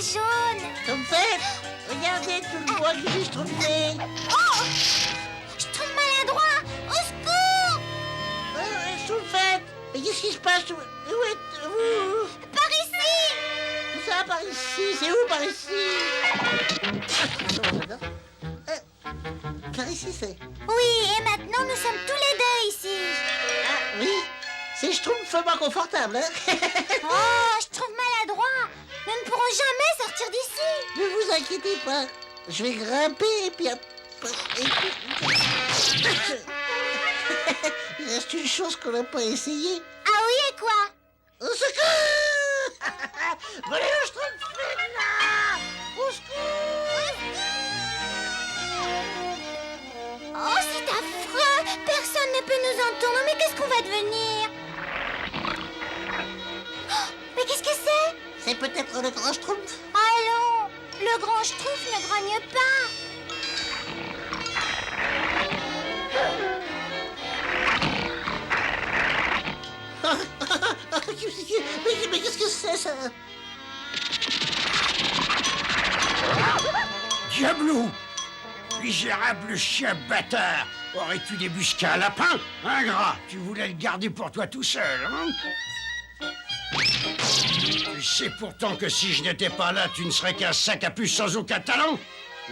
jaune. Schtroumpfette, regardez tout le bois que j'ai schtroumpfé. Oh, Schtroumpf maladroit. Au secours. Schtroumpfette, mais qu'est-ce qui se passe? Où êtes-vous? Par ici. Où ça, par ici? C'est où, par ici? Par ici, c'est... Oui, et maintenant nous sommes tous les deux ici. Ah, oui, c'est Schtroumpfement confortable, hein? Oh, Schtroumpf maladroit. Nous ne pourrons jamais sortir d'ici. Ne vous inquiétez pas, je vais grimper et puis après... Il reste une chose qu'on n'a pas essayée. Ah oui, et quoi? Au secours! Volez le Schtroumpfette, là! Au secours! Oh, c'est affreux. Personne ne peut nous entendre. Mais qu'est-ce qu'on va devenir? Oh, mais qu'est-ce que c'est? C'est peut-être le grand Schtroumpf. Allons, le grand Schtroumpf ne grogne pas. Mais qu'est-ce que c'est, ça? Diablou! Misérable chien bâtard! Aurais-tu débusqué un lapin? Ingrat, tu voulais le garder pour toi tout seul, hein? Tu sais pourtant que si je n'étais pas là, tu ne serais qu'un sac à puce sans aucun talent.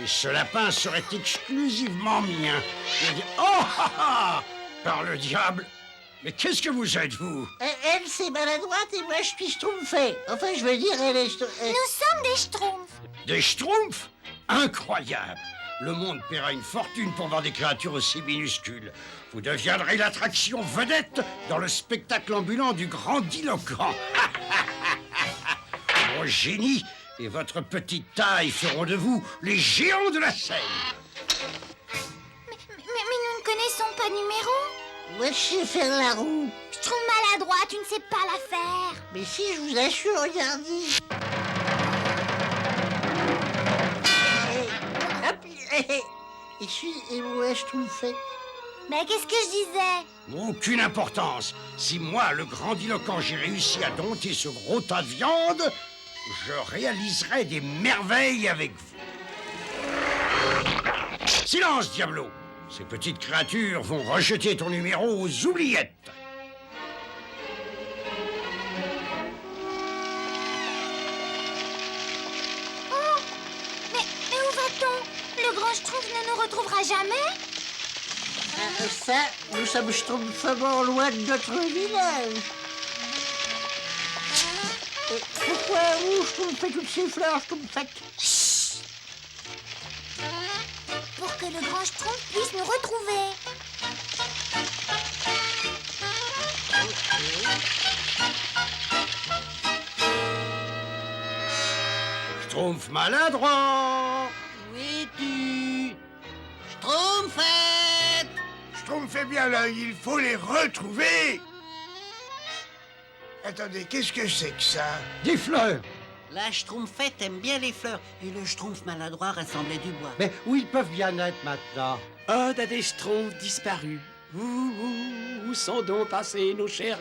Et ce lapin serait exclusivement mien. Oh, ah, ah! Par le diable! Mais qu'est-ce que vous êtes, vous? Elle, c'est maladroite et moi, je suis Schtroumpfé. Enfin, je veux dire, elle est... Nous sommes des Schtroumpfs. Des schtroumpfs? Incroyable! Le monde paiera une fortune pour voir des créatures aussi minuscules. Vous deviendrez l'attraction vedette dans le spectacle ambulant du grandiloquent. Mon génie et votre petite taille feront de vous les géants de la scène. Mais nous ne connaissons pas numéro. Moi, je sais faire la roue. Schtroumpf maladroit, tu ne sais pas la faire. Mais si, je vous assure, regardez. Hop, excusez-moi, Schtroumpfette. Mais qu'est-ce que je disais? Aucune importance. Si moi, le grandiloquent, j'ai réussi à dompter ce gros tas de viande, je réaliserai des merveilles avec vous. Silence, Diablo! Ces petites créatures vont rejeter ton numéro aux oubliettes. Oh, mais où va-t-on? Le grand Schtroumpf ne nous retrouvera jamais? Ça, nous sommes Schtroumpfement loin de notre village. Et pourquoi vous, Schtroumpfez toutes ces fleurs, Schtroumpfette? Pour que le grand Schtroumpf puisse nous retrouver. Schtroumpf maladroit! Où es-tu? Schtroumpfette! Schtroumpfez bien l'œil, il faut les retrouver. Attendez, qu'est-ce que c'est que ça? Des fleurs! La Schtroumpfette aime bien les fleurs et le Schtroumpf maladroit rassemblait du bois. Mais où ils peuvent bien être maintenant? Ode à des Schtroumpfs disparus. Où sont donc passés nos chers...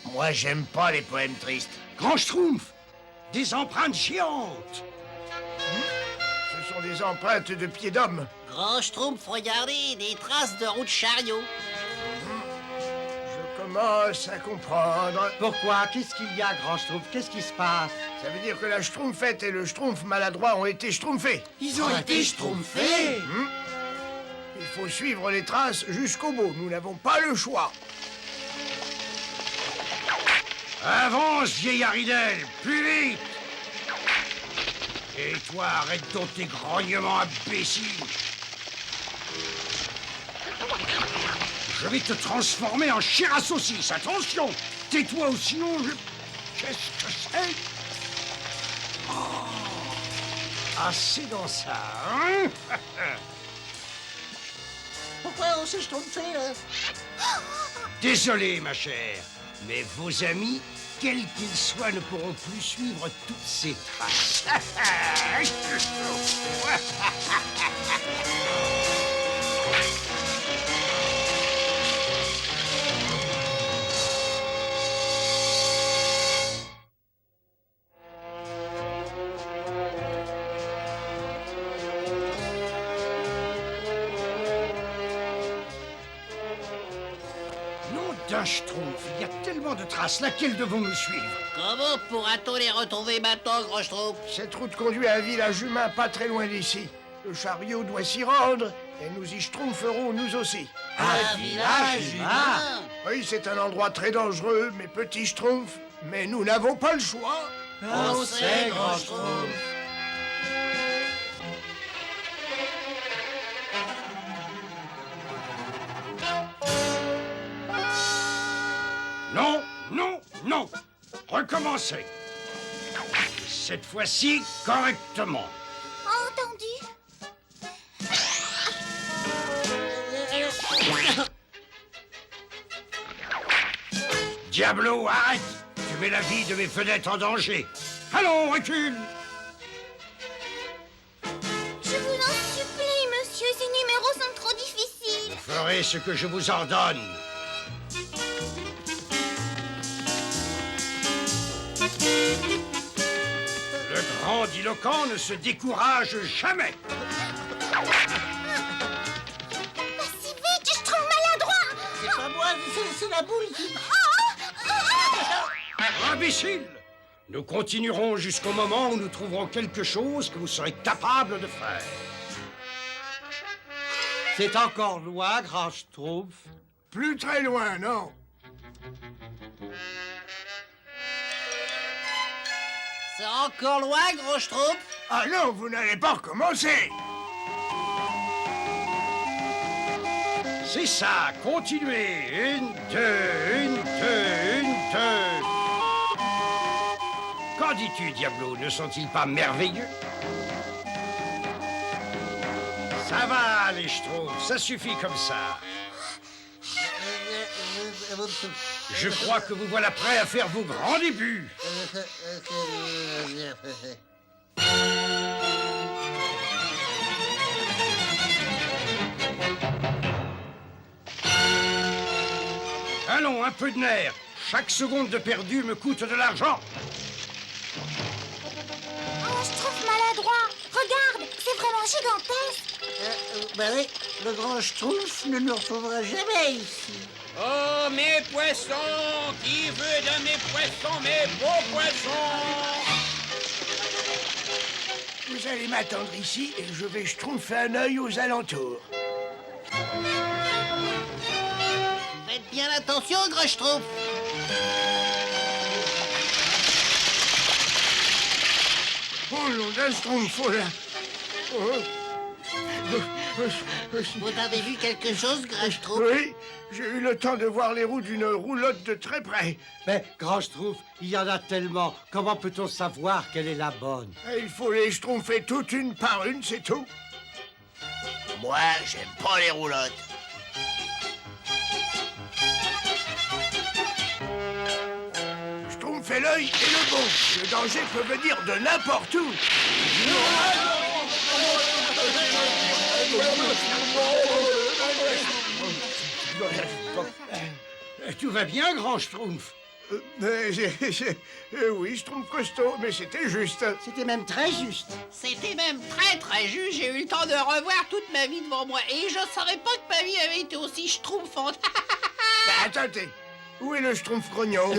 Moi, j'aime pas les poèmes tristes. Grand Schtroumpf! Des empreintes géantes! Ce sont des empreintes de pieds d'homme. Grand Schtroumpf, regardez, des traces de roue de chariot. Je commence à comprendre. Pourquoi? Qu'est-ce qu'il y a, Grand Schtroumpf? Qu'est-ce qui se passe? Ça veut dire que la Schtroumpfette et le Schtroumpf maladroit ont été schtroumpfés. Ils ont été Schtroumpfés. Il faut suivre les traces jusqu'au bout. Nous n'avons pas le choix. Avance, vieillard Ridel, plus vite! Et toi, arrête donc tes grognements imbéciles! Je vais te transformer en chair à saucisse, attention! Tais-toi ou sinon je... Qu'est-ce que c'est? Oh, assez dans ça, hein? Pourquoi on s'est Schtroumpfé, là? Désolé, ma chère, mais vos amis, quels qu'ils soient, ne pourront plus suivre toutes ces traces. Enfin, Schtroumpf, il y a tellement de traces. Laquelle devons-nous suivre? Comment pourra-t-on les retrouver maintenant, Grand Schtroumpf? Cette route conduit à un village humain pas très loin d'ici. Le chariot doit s'y rendre, et nous y schtroumpferons nous aussi. Un village humain? Oui, c'est un endroit très dangereux, mes petits schtroumpfs, mais nous n'avons pas le choix. On sait, Grand Schtroumpf. Non, non, non. Recommencez. Cette fois-ci, correctement. Entendu? Diablo, arrête! Tu mets la vie de mes vedettes en danger. Allons, recule! Je vous en supplie, monsieur, ces numéros sont trop difficiles. Vous ferez ce que je vous ordonne. Le grandiloquent ne se décourage jamais. Pas si vite, je trouve maladroit. C'est pas moi, c'est la boule qui... Imbécile! Nous continuerons jusqu'au moment où nous trouverons quelque chose que vous serez capable de faire. C'est encore loin, Grand Schtroumpf. Plus très loin, non? C'est encore loin, Grand Schtroumpf? Ah non, vous n'allez pas recommencer. C'est ça, continuez. Une, deux. Qu'en dis-tu, Diablo? Ne sont-ils pas merveilleux? Ça va, les Schtroumpfs, ça suffit comme ça. Je crois que vous voilà prêts à faire vos grands débuts. Allons, un peu de nerf. Chaque seconde de perdu me coûte de l'argent. Oh, je trouve maladroit. Regarde, c'est vraiment gigantesque. Ben oui, le Grand Schtroumpf ne nous retrouvera jamais ici. Oh, mes poissons! Qui veut de mes poissons, mes beaux poissons? Vous allez m'attendre ici et je vais schtroumpfer un œil aux alentours. Faites bien attention, Grand Schtroumpf. Oh, nom d'un schtroumpf, oh là. Oh. Vous avez vu quelque chose, Grand Schtroumpf? Oui, j'ai eu le temps de voir les roues d'une roulotte de très près. Mais, Grand Schtroumpf, il y en a tellement. Comment peut-on savoir quelle est la bonne? Et il faut les schtroumpfer toutes une par une, c'est tout. Moi, j'aime pas les roulottes. Schtroumpfer l'œil et le bon. Le danger peut venir de n'importe où. Tout va bien, grand Schtroumpf? Oui, Schtroumpf costaud, mais c'était juste. C'était même très juste. C'était même très juste. J'ai eu le temps de revoir toute ma vie devant moi et je savais pas que ma vie avait été aussi schtroumpfante. Attendez, où est le Schtroumpf grognon?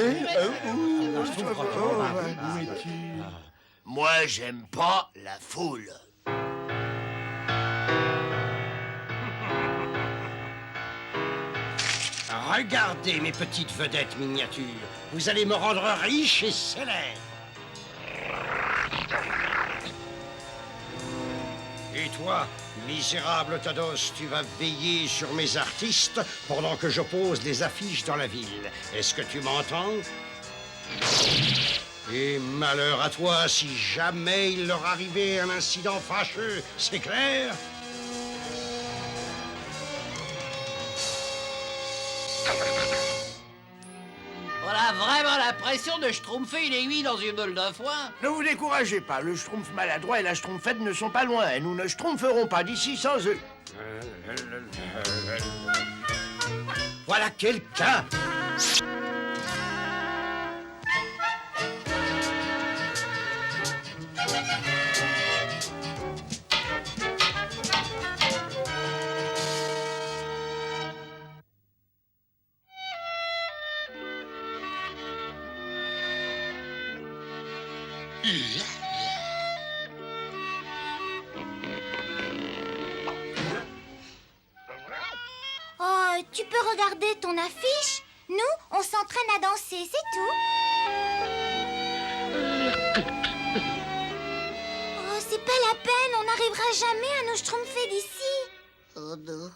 Moi, j'aime pas la foule. Regardez mes petites vedettes miniatures. Vous allez me rendre riche et célèbre. Et toi, misérable Tados, tu vas veiller sur mes artistes pendant que je pose les affiches dans la ville. Est-ce que tu m'entends? Et malheur à toi si jamais il leur arrivait un incident fâcheux, c'est clair? Voilà vraiment l'impression de schtroumpfer une aiguille dans une boule de foin. Ne vous découragez pas, le Schtroumpf maladroit et la Schtroumpfette ne sont pas loin et nous ne schtroumpferons pas d'ici sans eux. Voilà quelqu'un! Oh, tu peux regarder ton affiche? Nous, on s'entraîne à danser, c'est tout. Oh, c'est pas la peine, on n'arrivera jamais à nous schtroumpfer d'ici. Oh non,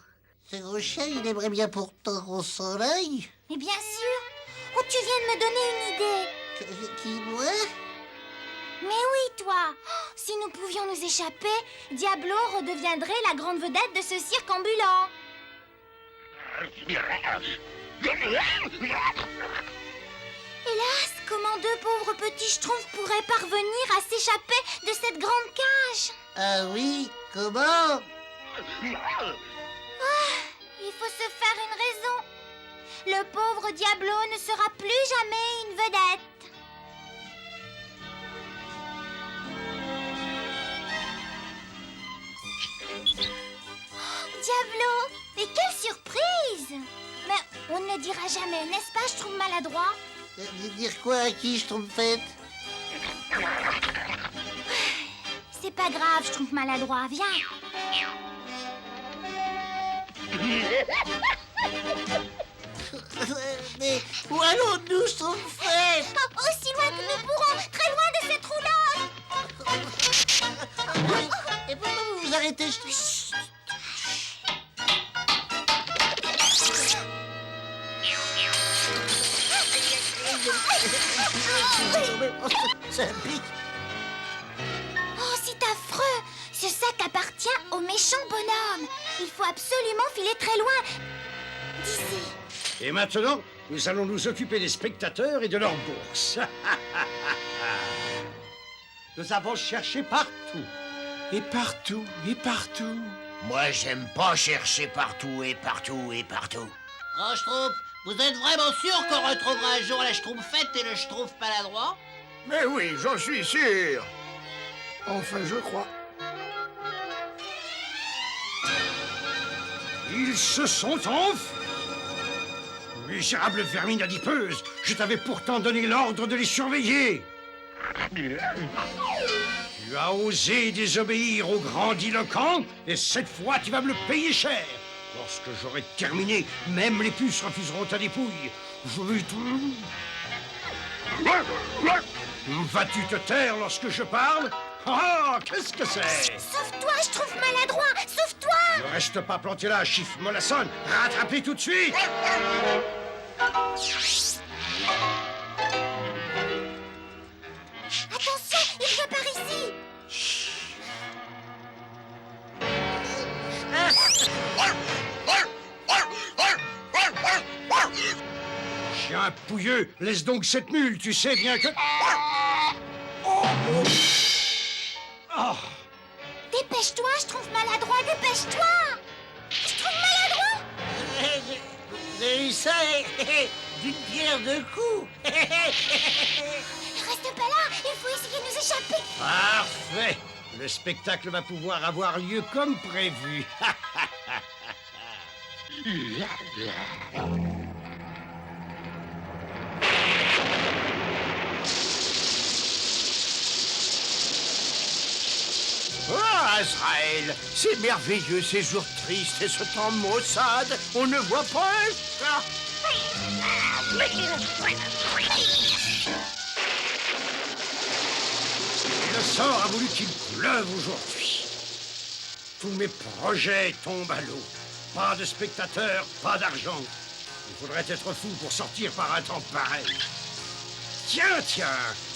ce gros chien, il aimerait bien pourtant au soleil. Mais bien sûr. Oh, tu viens de me donner une idée. Qui, moi? Mais oui, toi. Oh, si nous pouvions nous échapper, Diablo redeviendrait la grande vedette de ce cirque ambulant. Hélas, comment deux pauvres petits schtroumpfs pourraient parvenir à s'échapper de cette grande cage? Ah oui, comment? Il faut se faire une raison. Le pauvre Diablo ne sera plus jamais une vedette. Oh, Diablo, mais quelle surprise! Mais on ne le dira jamais, n'est-ce pas, je trouve maladroit? Dire quoi à qui, Schtroumpfette? C'est pas grave, je trouve maladroit, viens. Mais où allons-nous, Schtroumpfette? Oh, aussi loin que nous pourrons, très loin de cette roulotte. Et pourquoi vous vous arrêtez? Chut. Ça pique. Oh, c'est affreux! Ce sac appartient au méchant bonhomme. Il faut absolument filer très loin d'ici. Et maintenant, nous allons nous occuper des spectateurs et de leurs bourses. Nous avons cherché partout. Et partout, et partout. Moi, j'aime pas chercher partout et partout et partout. Grand Schtroumpf, vous êtes vraiment sûr qu'on retrouvera un jour la Schtroumpfette et le Schtroumpf maladroit? Mais oui, j'en suis sûr. Enfin, je crois. Ils se sont enfuis. Misérable vermine adipeuse, je t'avais pourtant donné l'ordre de les surveiller. Tu as osé désobéir au grandiloquent, et cette fois tu vas me le payer cher. Lorsque j'aurai terminé, même les puces refuseront ta dépouille. Je vais te... Vas-tu te taire lorsque je parle? Ah, qu'est-ce que c'est? Sauve-toi, je trouve maladroit! Sauve-toi! Ne reste pas planté là, chiffre mollassonne. Rattrapez tout de suite. Attention, il vient par ici! Chien pouilleux, laisse donc cette mule, tu sais bien que... Oh. Dépêche-toi, je trouve maladroit, dépêche-toi! Je trouve maladroit! Vous avez eu ça d'une pierre deux coups. Reste pas là, il faut essayer de nous échapper! Parfait. Le spectacle va pouvoir avoir lieu comme prévu. Ah, Azraël, c'est merveilleux ces jours tristes et ce temps maussade. On ne voit pas un chat. Le sort a voulu qu'il pleuve aujourd'hui. Tous mes projets tombent à l'eau. Pas de spectateurs, pas d'argent. Il faudrait être fou pour sortir par un temps pareil. Tiens,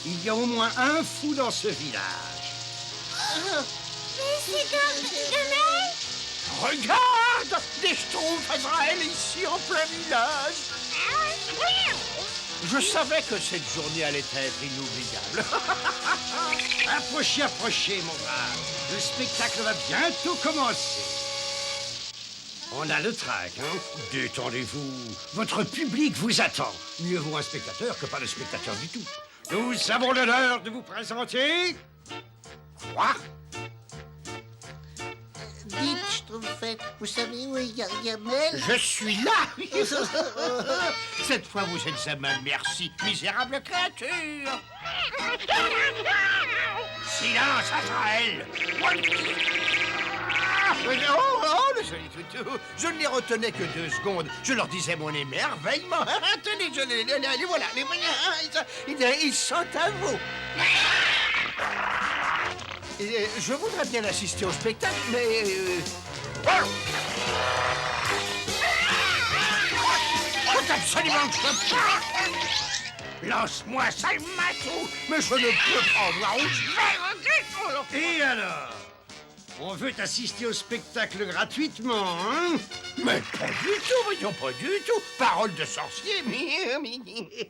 il y a au moins un fou dans ce village. Mais c'est demain! Regarde, des schtroumpfs, Azraël, ici en plein village. Je savais que cette journée allait être inoubliable. Approchez, approchez, mon brave. Le spectacle va bientôt commencer. On a le trac, hein? Détendez-vous. Votre public vous attend. Mieux vaut un spectateur que pas de spectateur du tout. Nous avons l'honneur de vous présenter... Quoi? Dites, Schtroumpfette. Vous savez où est Gargamel? Je suis là. Cette fois, vous êtes à ma merci, misérable créature. Silence, Azraël. Le joli toutou. Je ne les retenais que 2 secondes. Je leur disais mon émerveillement. Tenez, les voilà. Les voilà. Ils sont à vous. Je voudrais bien assister au spectacle, mais... Faut absolument que je... Lance-moi, sale matou. Mais je ne peux pas voir où je vais. Et alors? On veut assister au spectacle gratuitement, hein? Mais pas du tout, voyons, pas du tout. Parole de sorcier,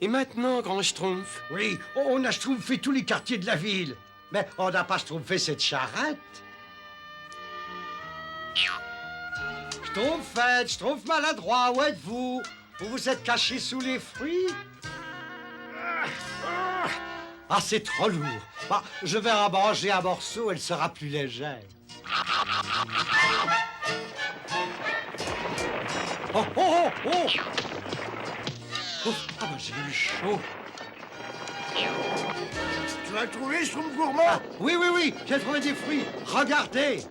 Et maintenant, grand Schtroumpf? Oui, on a schtroumpfé tous les quartiers de la ville. Mais on n'a pas schtroumpfé cette charrette. Schtroumpfette, Schtroumpf maladroit, où êtes-vous? Vous vous êtes caché sous les fruits? Ah, c'est trop lourd. Bah, je vais en manger un morceau, elle sera plus légère. Oh, oh, oh, oh! Oh, ah ben j'ai eu chaud. Tu as trouvé Schtroumpf gourmand? Ah, oui, oui, oui, j'ai trouvé des fruits. Regardez.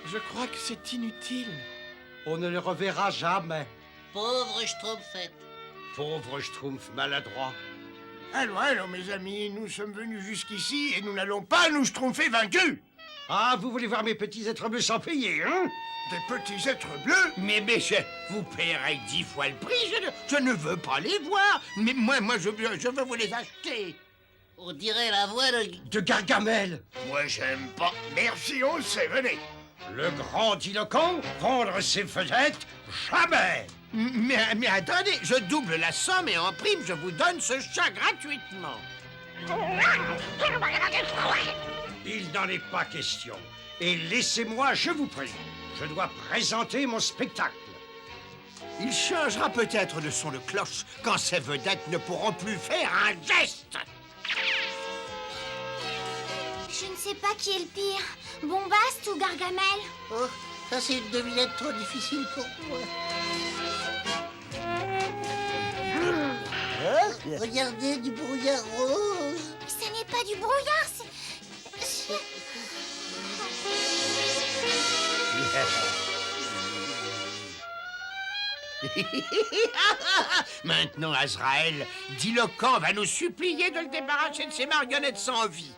Je crois que c'est inutile. On ne les reverra jamais. Pauvre Schtroumpfette. Pauvre Schtroumpf maladroit. Allons, mes amis, nous sommes venus jusqu'ici et nous n'allons pas nous schtroumpfer vaincus. Ah, vous voulez voir mes petits êtres bleus sans payer, hein? Des petits êtres bleus? Mais vous payerez 10 fois le prix, je ne veux pas les voir. Mais moi, je veux vous les acheter. On dirait la voix de... De Gargamel. Moi, j'aime pas. Merci, on le sait, venez. Le grandiloquent, vendre ses vedettes, jamais. Mais attendez, je double la somme et en prime, je vous donne ce chat gratuitement. Il n'en est pas question. Et laissez-moi, je vous prie. Je dois présenter mon spectacle. Il changera peut-être le son de cloche quand ces vedettes ne pourront plus faire un geste. Je ne sais pas qui est le pire, Bombast ou Gargamel. Oh, ça c'est une devinette trop difficile pour moi. Regardez, du brouillard rose. Ce n'est pas du brouillard, c'est... Maintenant, Azraël, Diloquent va nous supplier de le débarrasser de ses marionnettes sans vie.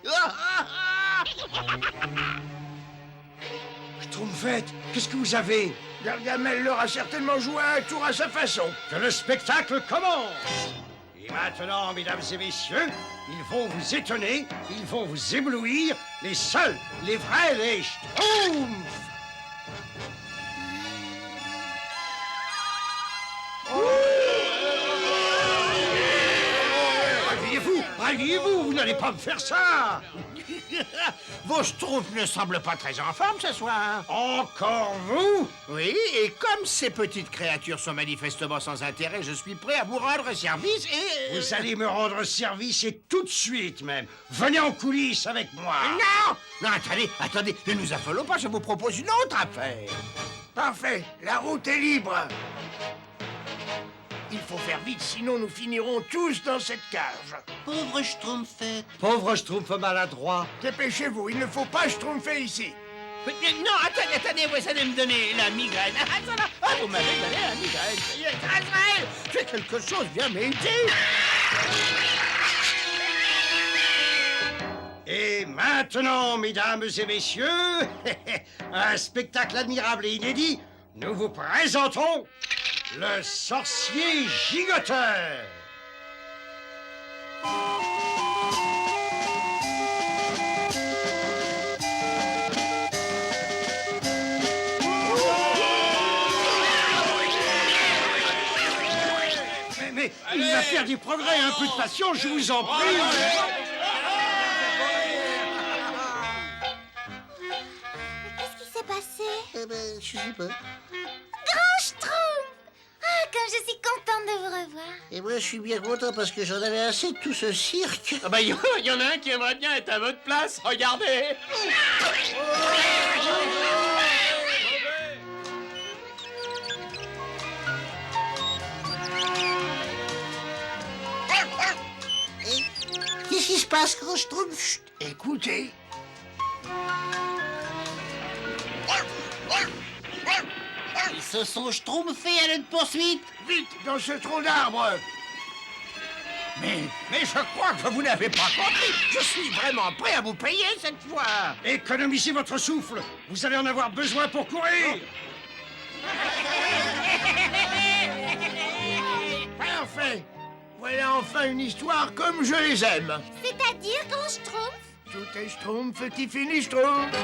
Schtroumpfette, qu'est-ce que vous avez? Gargamel leur a certainement joué un tour à sa façon. Que le spectacle commence! Et maintenant, mesdames et messieurs, ils vont vous étonner, ils vont vous éblouir, les seuls, les vrais, les Schtroumpfs! Réveillez-vous, vous n'allez pas me faire ça! Vos Schtroumpfs ne semblent pas très en forme ce soir. Encore vous? Oui, et comme ces petites créatures sont manifestement sans intérêt, je suis prêt à vous rendre service et... Vous allez me rendre service et tout de suite même. Venez en coulisses avec moi. Non, attendez, ne nous affolons pas, je vous propose une autre affaire. Parfait, la route est libre. Il faut faire vite, sinon nous finirons tous dans cette cage. Pauvre Schtroumpfette. Pauvre Schtroumpf maladroit. Dépêchez-vous, il ne faut pas schtroumpfer ici. Mais non, attendez, vous allez me donner la migraine. Vous m'avez donné la migraine. Azraël, fais quelque chose, viens m'aider. Et maintenant, mesdames et messieurs, un spectacle admirable et inédit, nous vous présentons le sorcier gigoteur. Mais il va faire du progrès, un peu de patience, je vous en prie. Qu'est-ce qui s'est passé? Eh ben, je sais pas. Grand Schtroumpf! Ah, comme je suis contente de vous revoir. Et moi, je suis bien content parce que j'en avais assez de tout ce cirque. Ah bah, y en a un qui aimerait bien être à votre place, regardez. Qu'est-ce qui se passe quand je trouve... Chut, Écoutez. Ils se sont schtroumpfés à notre poursuite. Vite, dans ce tronc d'arbre. Mais je crois que vous n'avez pas compris. Je suis vraiment prêt à vous payer cette fois. Économisez votre souffle. Vous allez en avoir besoin pour courir. Parfait. Voilà enfin une histoire comme je les aime. C'est-à-dire qu'on schtroumpf? Tout est schtroumpf qui finit schtroumpf.